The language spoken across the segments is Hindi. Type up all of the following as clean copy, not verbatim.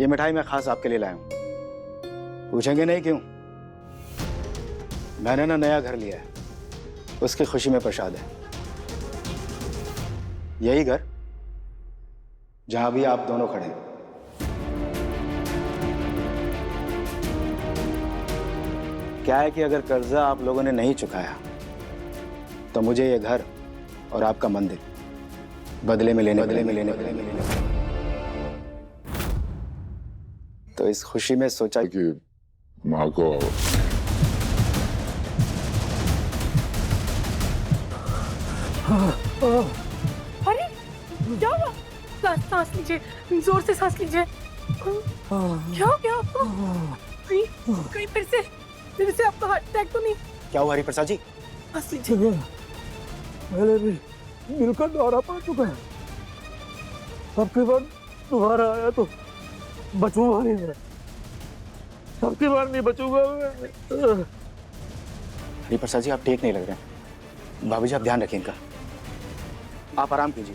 ये मिठाई मैं खास आपके लिए लाया हूं। पूछेंगे नहीं क्यों? मैंने ना नया घर लिया है, उसकी खुशी में प्रसाद है। यही घर जहां भी आप दोनों खड़े हैं। क्या है कि अगर कर्जा आप लोगों ने नहीं चुकाया तो मुझे ये घर और आपका मंदिर बदले में लेने तो इस खुशी में सोचा कि माँ को अरे क्या हुआ? सांस लीजिए, जोर से सांस लीजिए। क्या हो गया आपको? कहीं फिर से आपको हार्ट अटैक तो नहीं? क्या हुआ हरिप्रसाद जी? सांस लीजिए। पहले भी दिल का दौरा पड़ चुका है, सबके बाद दोबारा आया तो बचूंगा नहीं मैं, सबके बाद नहीं बचूंगा मैं। हरिप्रसाद जी आप ठीक नहीं लग रहे हैं। भाभी जी आप ध्यान रखिए इनका, आप आराम कीजिए।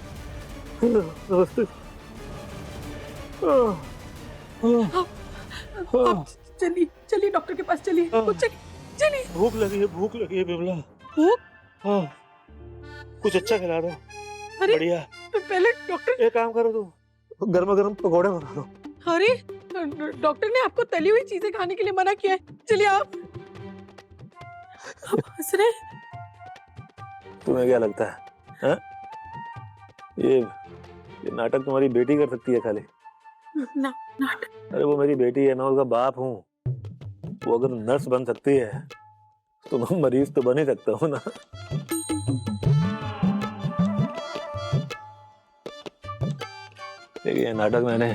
आप चलिए डॉक्टर के पास चलिए। चलिए। भूख लगी है बिमला। भूख? हाँ, कुछ अच्छा खिला दो। अरे बढ़िया। तो पहले डॉक्टर। एक काम करो, तुम गर्मा गर्म पकौड़े बना दो। अरे डॉक्टर ने आपको तली हुई चीजें खाने के लिए मना किया है। चलिए आप हंस रहे। तुम्हें क्या लगता है ये नाटक तुम्हारी बेटी कर सकती है खाली? नाटक? अरे वो मेरी बेटी है, मैं उसका बाप हूँ। वो अगर नर्स बन सकती है तो मैं मरीज तो बन ही सकता हूँ ना। देखिए, नाटक मैंने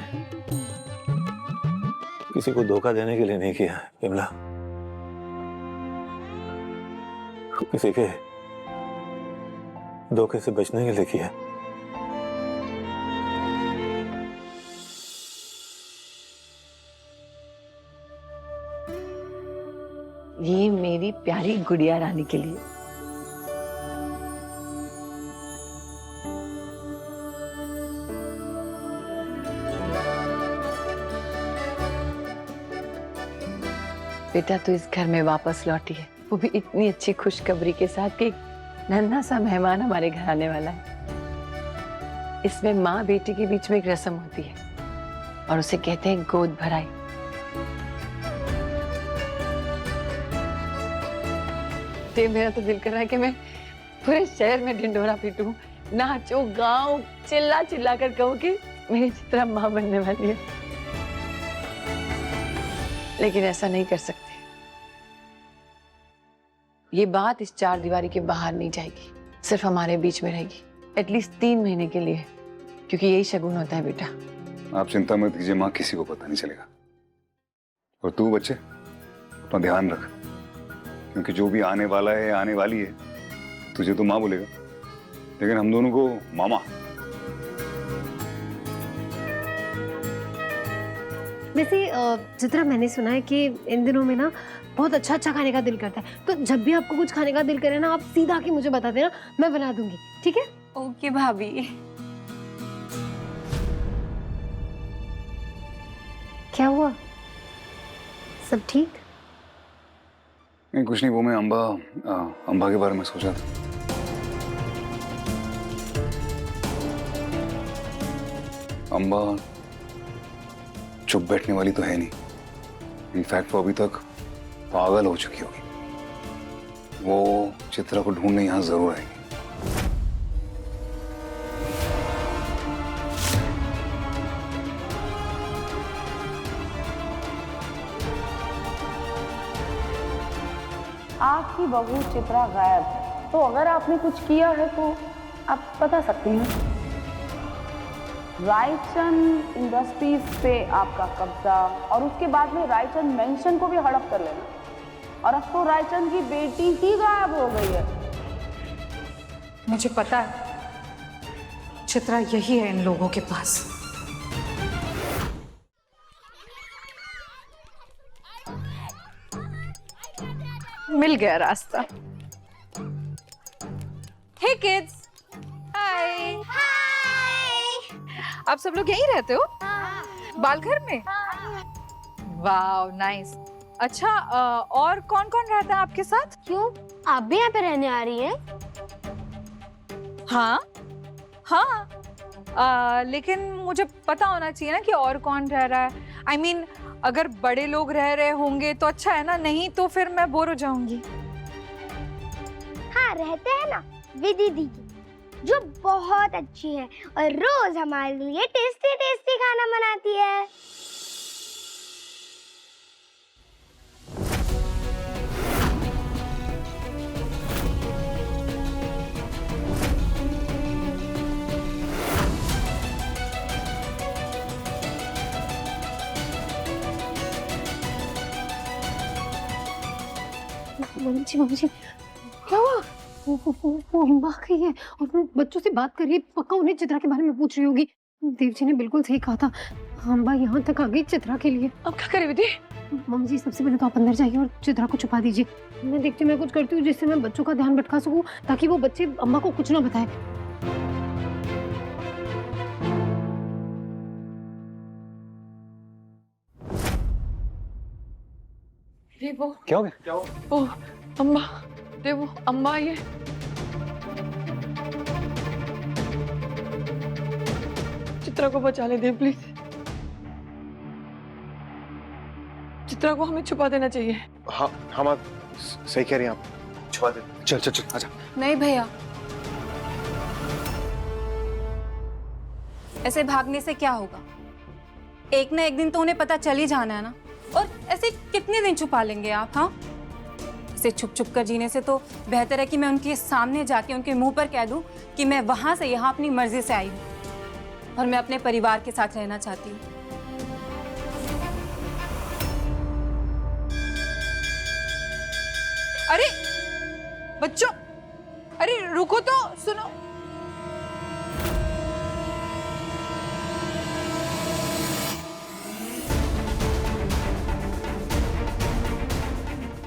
किसी को धोखा देने के लिए नहीं किया विमला, किसी के धोखे से बचने के लिए किया। ये मेरी प्यारी गुड़िया रानी के लिए। बेटा तू इस घर में वापस लौटी है, वो भी इतनी अच्छी खुशखबरी के साथ कि नन्हा सा मेहमान हमारे घर आने वाला है। इसमें माँ बेटी के बीच में एक रस्म होती है और उसे कहते हैं गोद भराई। तो मेरा तो दिल कर रहा है कि मैं पूरे शहर में ढिंढोरा पीटूं, नाचूं, गाऊं, चिल्ला चिल्ला कर कहूं कि मेरी चित्रा माँ बनने वाली है, लेकिन ऐसा नहीं कर सकते। ये बात इस चार दीवारी के बाहर नहीं जाएगी, सिर्फ हमारे बीच में रहेगी, एटलीस्ट 3 महीने के लिए, क्योंकि यही शगुन होता है बेटा। आप चिंता मत कीजिए माँ, किसी को पता नहीं चलेगा। और तू बच्चे अपना ध्यान रख, क्योंकि जो भी आने वाला है, आने वाली है, तुझे तो माँ बोलेगा, लेकिन हम दोनों को मामा। वैसे चित्रा, मैंने सुना है कि इन दिनों में ना बहुत अच्छा अच्छा खाने का दिल करता है, तो जब भी आपको कुछ खाने का दिल करे ना, आप सीधा आके मुझे बता देना, मैं बना दूंगी, ठीक है? ओके भाभी। क्या हुआ, सब ठीक? नहीं कुछ नहीं, वो मैं अम्बा के बारे में सोचा था। अम्बा चुप बैठने वाली तो है नहीं, इनफैक्ट वो अभी तक पागल हो चुकी होगी। वो चित्रा को ढूंढने यहां जरूर आएगी। आपकी बहू चित्रा गायब है, तो अगर आपने कुछ किया है तो आप बता सकती हैं। रायचंद इंडस्ट्रीज पे आपका कब्जा और उसके बाद में रायचंद मेंशन को भी हड़प कर लेना, और अब तो रायचंद की बेटी ही गायब हो गई है। मुझे पता है चित्रा यही है इन लोगों के पास। मिल गया रास्ता। हे किड्स, हाय। आप सब लोग यहीं रहते हो? बालघर में? वाह नाइस। अच्छा और कौन कौन रहता है आपके साथ? क्यों, आप भी यहाँ पे रहने आ रही हैं? हाँ हाँ, लेकिन मुझे पता होना चाहिए ना कि और कौन रह रहा है। I mean, अगर बड़े लोग रह रहे होंगे तो अच्छा है ना, नहीं तो फिर मैं बोर हो जाऊंगी। हाँ, रहते हैं ना विधि दीदी, जो बहुत अच्छी है और रोज हमारे लिए टेस्टी टेस्टी खाना बनाती है। मम्मी जी क्या हुआ? वो अम्मा गई है और वो बच्चों से बात कर रही है, पक्का उन्हें चित्रा के बारे में पूछ रही होगी। देव जी ने बिल्कुल सही कहा था, अम्बा यहाँ तक आ गई चित्रा के लिए। अब क्या करे विधि? मम्मी जी सबसे पहले तो आप अंदर जाइए और चित्रा को छुपा दीजिए। मैं देखती हूँ मैं कुछ करती हूँ जिससे मैं बच्चों का ध्यान भटका सकूँ, ताकि वो बच्चे अम्मा को कुछ ना बताए। देवो, क्या हो गया? ओ अम्मा, देवो अम्मा ये चित्रा को बचा ले देव प्लीज। चित्रा को हमें छुपा देना चाहिए। हाँ हम आप सही कह रही हैं, आप छुपा दे। चल चल चल आजा। नहीं भैया, ऐसे भागने से क्या होगा? एक ना एक दिन तो उन्हें पता चल ही जाना है ना। और ऐसे कितने दिन छुपा लेंगे आप? हाँ, ऐसे छुप छुप कर जीने से तो बेहतर है कि मैं उनके सामने जाके उनके मुंह पर कह दूं कि मैं वहां से यहाँ अपनी मर्जी से आई हूँ और मैं अपने परिवार के साथ रहना चाहती हूँ। अरे बच्चों, अरे रुको तो, सुनो।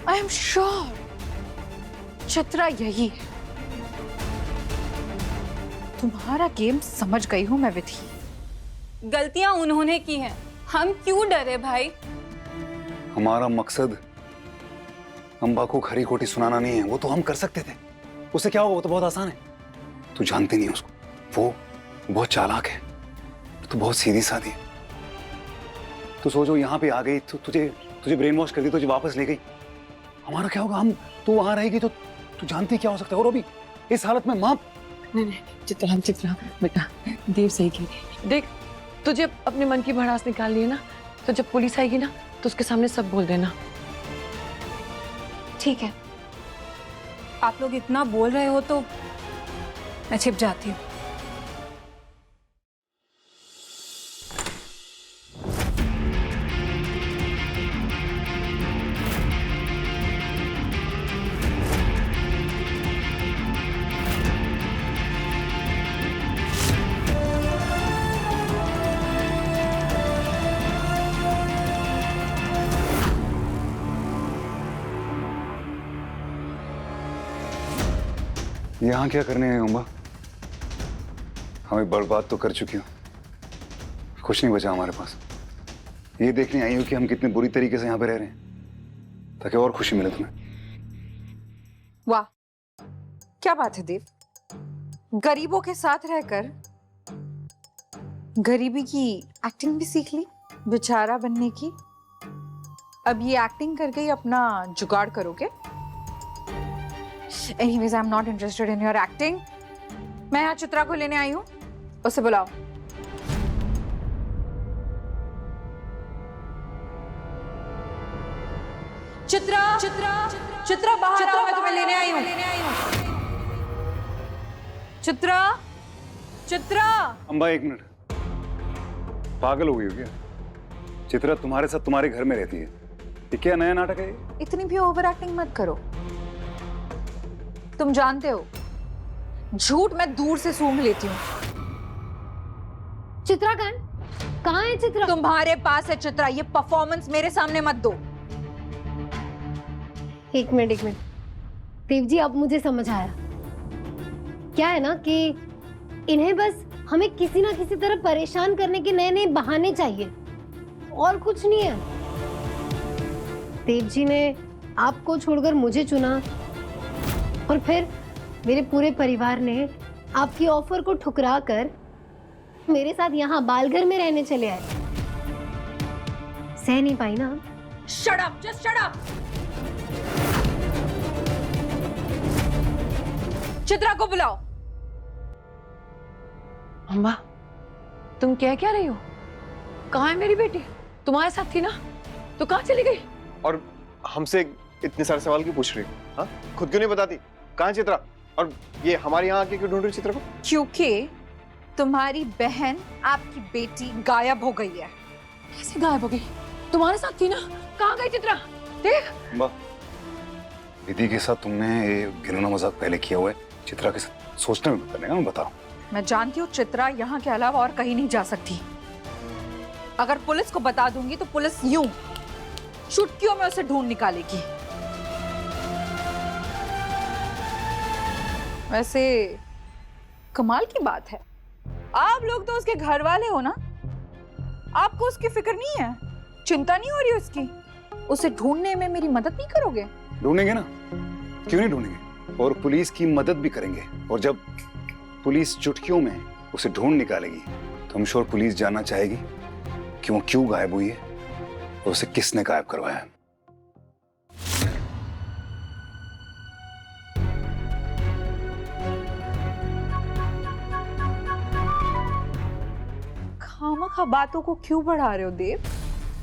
आई एम श्योर चित्रा यही है। तुम्हारा गेम समझ गई हूं मैं विधि। गलतियां उन्होंने की हैं, हम क्यों डरे भाई? हमारा मकसद अम्बा को खरी खोटी सुनाना नहीं है, वो तो हम कर सकते थे। उससे क्या होगा? वो तो बहुत आसान है। तू जानती नहीं उसको, वो बहुत चालाक है, तू बहुत सीधी सादी है। तू सोचो यहाँ पे आ गई तो तुझे ब्रेन वॉश कर दी, तुझे वापस ले गई। हमारा क्या होगा? तू वहां रहेगी तो तू जानती क्या हो सकता है। और अभी इस हालत में माँ। नहीं चित्रा बेटा, देव सही कह रही है। देख, तुझे अपने मन की भड़ास निकालनी है ना, तो जब पुलिस आएगी ना तो उसके सामने सब बोल देना। ठीक है, आप लोग इतना बोल रहे हो तो मैं छिप जाती हूँ। यहाँ क्या करने हैं अम्बा? हमें बर्बाद तो कर चुकी हो, कुछ नहीं बचा हमारे पास। ये देखने आई हो कि हम कितने बुरी तरीके से यहाँ पे रह रहे हैं, ताकि और खुशी मिले तुम्हें। वाह, क्या बात है देव। गरीबों के साथ रहकर गरीबी की एक्टिंग भी सीख ली, बेचारा बनने की। अब ये एक्टिंग करके ही अपना जुगाड़ करोगे? Anyways, I'm not interested in your acting. मैं यहाँ चित्रा को लेने आई हूँ, उसे बुलाओ। चित्रा बाहर आओ, मैं तुम्हें लेने आई हूँ। चित्रा। अम्बा एक मिनट, पागल हो गई हो क्या? चित्रा तुम्हारे साथ तुम्हारे घर में रहती है, ये क्या नया नाटक है? इतनी भी ओवर एक्टिंग मत करो। तुम जानते हो झूठ मैं दूर से सूंघ लेती हूँ। चित्रा कहाँ है चित्रा? तुम्हारे पास है चित्रा, ये परफॉर्मेंस मेरे सामने मत दो। एक मिनट देव जी, अब मुझे समझ आया। क्या है ना कि इन्हें बस हमें किसी ना किसी तरह परेशान करने के नए नए बहाने चाहिए। और कुछ नहीं है। देव जी ने आपको छोड़कर मुझे चुना और फिर मेरे पूरे परिवार ने आपकी ऑफर को ठुकरा कर मेरे साथ यहाँ बालघर में रहने चले आए। सह नहीं पाई ना। Shut up, just shut up. Chitra को बुलाओ। अम्मा, तुम कह क्या रही हो? कहाँ है मेरी बेटी? तुम्हारे साथ थी ना, तो कहाँ चली गई? और हमसे इतने सारे सवाल क्यों पूछ रही हो? हाँ, खुद क्यों नहीं बताती? कहाँ है चित्रा? और ये हमारे यहाँ आके क्यों ढूंढ रही चित्रा को? क्योंकि तुम्हारी बहन, आपकी बेटी गायब हो गई है। कैसे गायब हो गई? तुम्हारे साथ थी ना, कहाँ गई चित्रा? देख। विधि के साथ तुमने ये घिनौना मजाक पहले किया हुआ है, चित्रा के साथ सोचने में बनेगा, मैं बता रहा हूँ। मैं जानती हूँ चित्रा यहाँ के अलावा और कहीं नहीं जा सकती। अगर पुलिस को बता दूंगी तो पुलिस यूं चुटकियों में उसे ढूंढ निकालेगी। वैसे कमाल की बात है, आप लोग तो उसके घर वाले हो ना, आपको उसकी फिक्र नहीं है, चिंता नहीं हो रही उसकी? उसे ढूंढने में मेरी मदद नहीं करोगे? ढूंढेंगे ना, क्यों नहीं ढूंढेंगे, और पुलिस की मदद भी करेंगे। और जब पुलिस चुटकियों में उसे ढूंढ निकालेगी तो हम श्योर पुलिस जानना चाहेगी कि वो क्यों गायब हुई है और उसे किसने गायब करवाया है। खामखा बातों को क्यों बढ़ा रहे हो देव?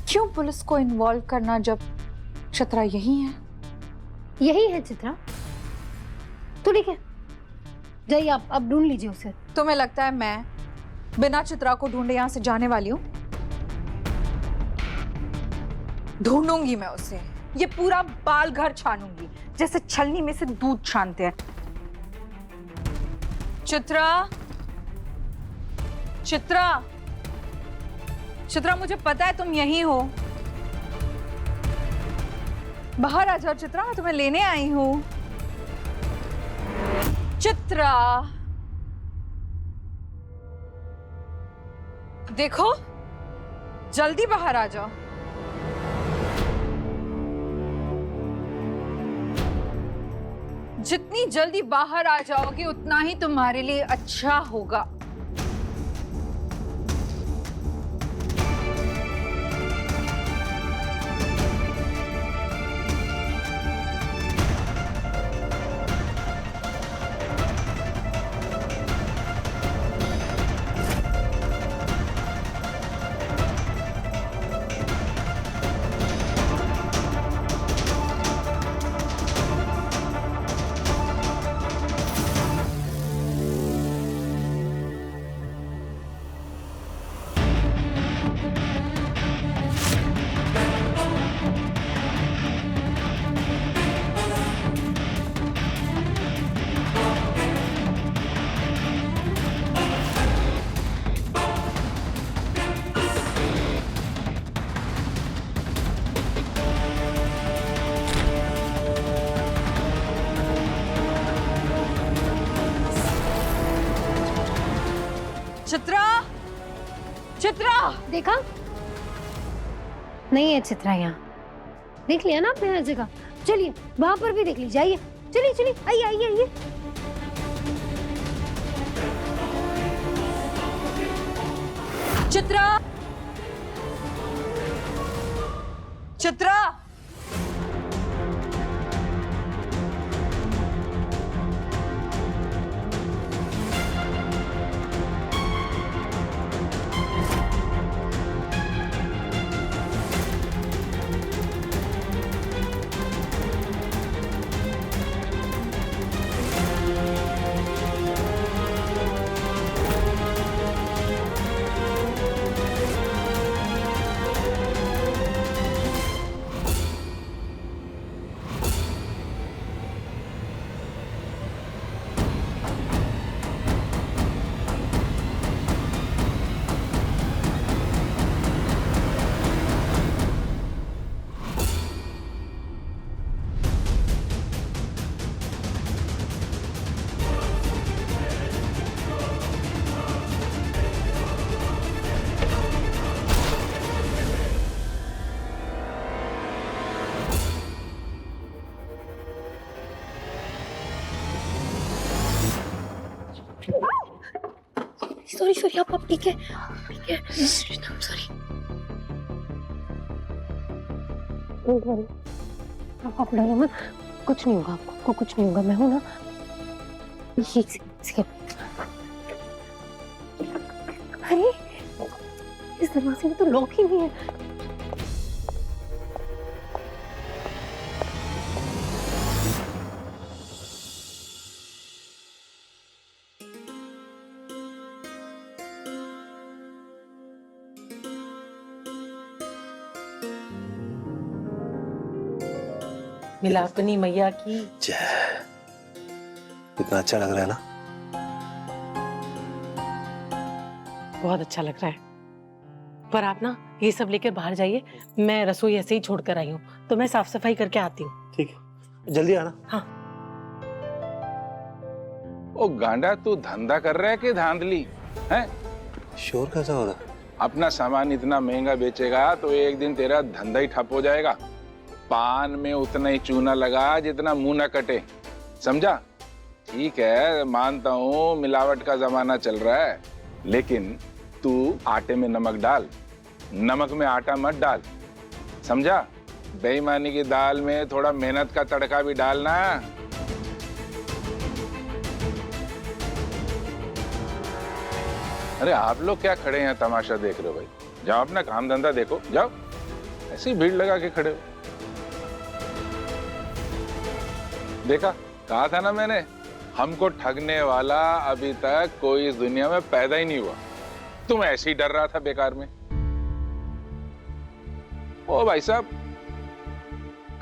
क्यों पुलिस को इन्वॉल्व करना जब चित्रा यही है? यही है चित्रा, तो ठीक है, जाइए आप अब ढूंढ लीजिए उसे। तुम्हें लगता है मैं बिना चित्रा को ढूंढे यहाँ से जाने वाली हूँ? ढूंढूंगी मैं उसे, ये पूरा बाल घर छानूंगी जैसे छलनी में से दूध छानते हैं। चित्रा, चित्रा, चित्रा, मुझे पता है तुम यहीं हो। बाहर आ जाओ चित्रा, मैं तुम्हें लेने आई हूं। चित्रा, देखो, जल्दी बाहर आ जाओ। जितनी जल्दी बाहर आ जाओगे उतना ही तुम्हारे लिए अच्छा होगा। चित्रा, चित्रा, देखा? नहीं है चित्रा यहाँ। देख लिया ना आपने हर जगह। चलिए वहां पर भी देख लीजिए, आइए, चलिए चलिए, आइए आइए आइए। चित्रा, चित्रा, सॉरी सॉरी आप ठीक है ठीक है सॉरी डोंट वरी आप डरो मत कुछ नहीं होगा आपको कुछ नहीं होगा मैं हूं ना अरे इस दरवाजे में तो लॉक ही नहीं है मिलापनी मैया की जय। कितना अच्छा लग रहा है ना। बहुत अच्छा लग रहा है। पर आप ना ये सब लेकर बाहर जाइए, मैं रसोई ऐसे ही छोड़ कर आई हूँ, तो मैं साफ सफाई करके आती हूँ। ठीक है, जल्दी आना। हाँ। ओ गांडा, तू धंधा कर रहा है कि धांधली है? शोर कैसा हो रहा है? अपना सामान इतना महंगा बेचेगा तो एक दिन तेरा धंधा ही ठप हो जाएगा। पान में उतना ही चूना लगा जितना मुंह न कटे, समझा? ठीक है, मानता हूँ मिलावट का जमाना चल रहा है, लेकिन तू आटे में नमक डाल, नमक में आटा मत डाल, समझा? बेईमानी की दाल में थोड़ा मेहनत का तड़का भी डालना। अरे आप लोग क्या खड़े हैं तमाशा देख रहे हो भाई? जाओ अपना काम धंधा देखो, जाओ। ऐसी भीड़ लगा के खड़े हो। देखा, कहा था ना मैंने, हमको ठगने वाला अभी तक कोई इस दुनिया में पैदा ही नहीं हुआ। तुम ऐसे ही डर रहा था बेकार में। ओ भाई साहब,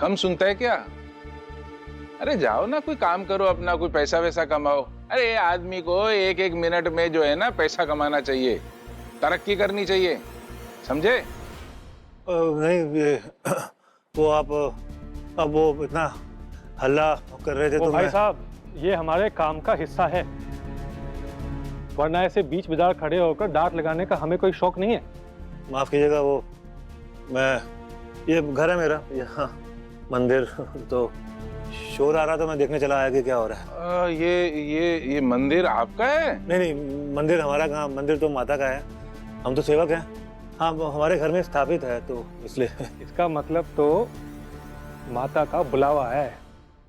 कम सुनता है क्या? अरे जाओ ना, कोई काम करो अपना, कोई पैसा वैसा कमाओ। अरे आदमी को एक एक मिनट में जो है ना पैसा कमाना चाहिए, तरक्की करनी चाहिए, समझे? नहीं ये वो आप अब वो इतना हल्ला कर रहे थे तो भाई साहब, ये हमारे काम का हिस्सा है, वरना ऐसे बीच बाजार खड़े होकर डांट लगाने का हमें कोई शौक नहीं है। माफ कीजिएगा, वो मैं ये घर है मेरा, यहाँ मंदिर, तो शोर आ रहा तो मैं देखने चला आया कि क्या हो रहा है। ये मंदिर आपका है? नहीं नहीं, मंदिर हमारा कहाँ, मंदिर तो माता का है, हम तो सेवक हैं। हाँ, हमारे घर में स्थापित है तो इसलिए। इसका मतलब तो माता का बुलावा है,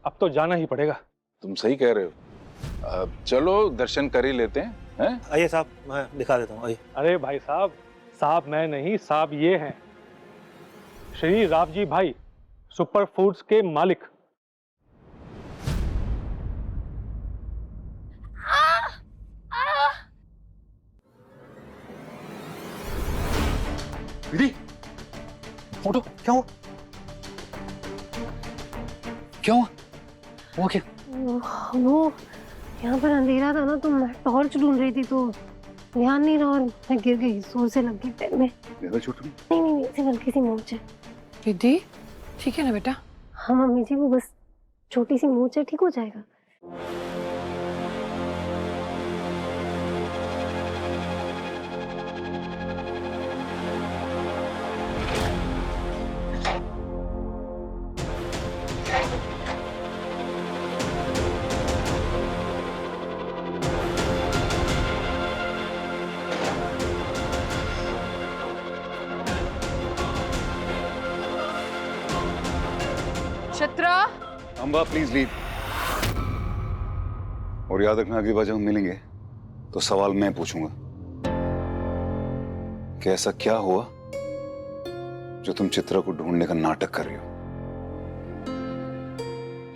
अब तो जाना ही पड़ेगा। तुम सही कह रहे हो। चलो दर्शन कर ही लेते हैं। आइए साहब, मैं दिखा देता हूँ, आइए। अरे भाई साहब, साहब मैं नहीं, साहब ये हैं श्री रावजी भाई, सुपर फूड्स के मालिक। दीदी, फोटो क्या हुआ? क्या हुआ? वो क्या? वो यहाँ पर अंधेरा था ना, तो मैं टॉर्च ढूंढ रही थी तो ध्यान नहीं रहा और मैं गिर गई, जोर से लग गई पैर में। ज्यादा चोट नहीं? नहीं नहीं, ऐसे हल्की सी मोच है। दीदी ठीक है ना बेटा? हाँ मम्मी जी, वो बस छोटी सी मोच है, ठीक हो जाएगा। Chitra, Amba please leave. और याद रखना, अगली बार जब हम मिलेंगे तो सवाल मैं पूछूंगा कि ऐसा क्या हुआ जो तुम चित्रा को ढूंढने का नाटक कर रही हो।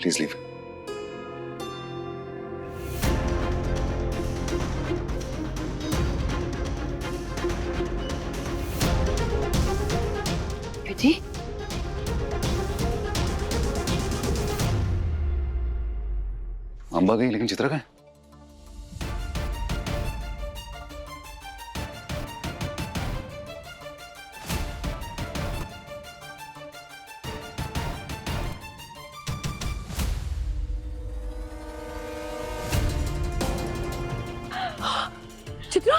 Please leave. जी अम्बा गई, लेकिन चित्रा कहाँ है? Chitra,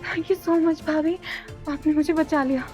thank you so much भाभी, आपने मुझे बचा लिया।